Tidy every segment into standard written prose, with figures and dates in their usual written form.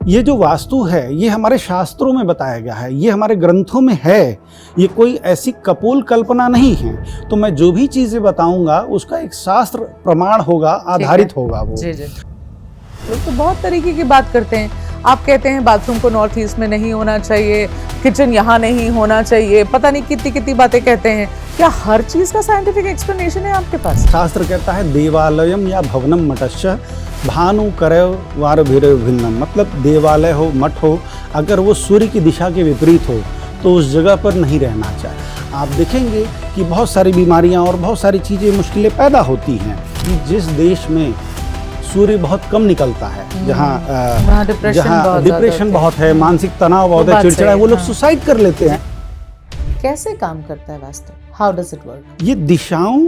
ये जो वास्तु है ये हमारे शास्त्रों में बताया गया है, ये हमारे ग्रंथों में है, ये कोई ऐसी कपोल कल्पना नहीं है। तो मैं जो भी चीज़ें बताऊंगा उसका एक शास्त्र प्रमाण होगा, आधारित होगा वो। जी जी। लोग तो बहुत तरीके की बात करते हैं। आप कहते हैं बाथरूम को नॉर्थ ईस्ट में नहीं होना चाहिए, किचन यहाँ नहीं होना चाहिए, पता नहीं कितनी कितनी बातें कहते हैं। क्या हर चीज का साइंटिफिक एक्सप्लेनेशन है आपके पास? शास्त्र कहता है देवालयम या भवनम मठश्च भानु करव वार भिन्नम, मतलब देवालय हो, मठ हो, अगर वो सूर्य की दिशा के विपरीत हो तो उस जगह पर नहीं रहना चाहिए। आप देखेंगे कि बहुत सारी बीमारियां और बहुत सारी चीज़ें, मुश्किलें पैदा होती हैं कि जिस देश में सूर्य बहुत कम निकलता है, जहाँ डिप्रेशन बहुत है, मानसिक तनाव बहुत है, चिड़चिड़ा है, वो लोग सुसाइड कर लेते हैं। कैसे काम करता है vastu? How does it work? ये दिशाओं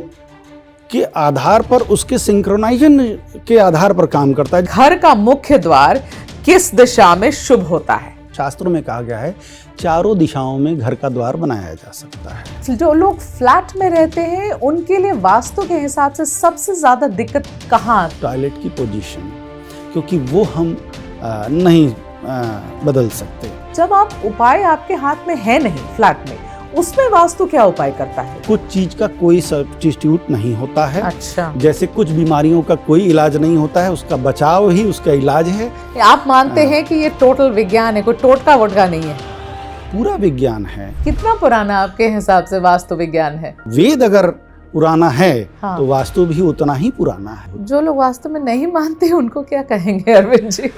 के आधार पर, उसके सिंक्रोनाइजेशन के आधार पर काम करता है। घर का मुख्य द्वार किस दिशा में शुभ होता है? शास्त्रों में कहा गया है चारों दिशाओं में घर का द्वार बनाया जा सकता है। जो लोग फ्लैट में रहते हैं उनके लिए वास्तु के हिसाब से सबसे ज्यादा दिक्कत कहाँ? टॉयलेट की पोजीशन, क्योंकि वो हम नहीं बदल सकते। जब आप उपाय आपके हाथ में है नहीं फ्लैट में, उसमें वास्तु क्या उपाय करता है? कुछ चीज का कोई सब्स्टिट्यूट नहीं होता है। अच्छा। जैसे कुछ बीमारियों का कोई इलाज नहीं होता है, उसका बचाव ही उसका इलाज है। आप मानते हैं कि ये टोटल विज्ञान है, कोई टोटका वोटका नहीं है? पूरा विज्ञान है। कितना पुराना आपके हिसाब से वास्तु विज्ञान है? वेद अगर पुराना है हाँ। तो वास्तु भी उतना ही पुराना है। जो लोग वास्तु में नहीं मानते उनको क्या कहेंगे अरविंद जी?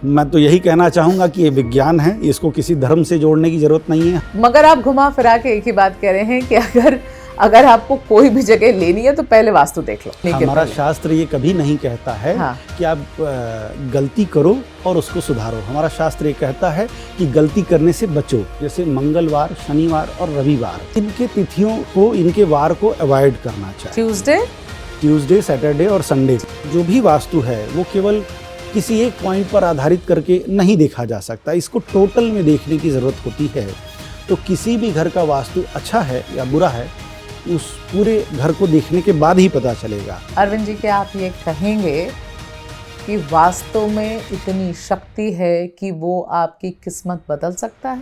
मैं तो यही कहना चाहूंगा कि ये विज्ञान है, इसको किसी धर्म से जोड़ने की जरूरत नहीं है। मगर आप घुमा फिरा के एक ही बात कह रहे हैं कि अगर आपको कोई भी जगह लेनी है तो पहले वास्तु देख लो। हमारा शास्त्र ये कभी नहीं कहता है कि आप गलती करो और उसको सुधारो। हमारा शास्त्र ये कहता है कि गलती करने से बचो। जैसे मंगलवार, शनिवार और रविवार, इनके तिथियों को, इनके वार को अवॉइड करना चाहिए। ट्यूसडे, सैटरडे और संडे। जो भी वास्तु है वो केवल किसी एक पॉइंट पर आधारित करके नहीं देखा जा सकता, इसको टोटल में देखने की ज़रूरत होती है। तो किसी भी घर का वास्तु अच्छा है या बुरा है, उस पूरे घर को देखने के बाद ही पता चलेगा। अरविंद जी, क्या आप ये कहेंगे कि वास्तु में इतनी शक्ति है कि वो आपकी किस्मत बदल सकता है?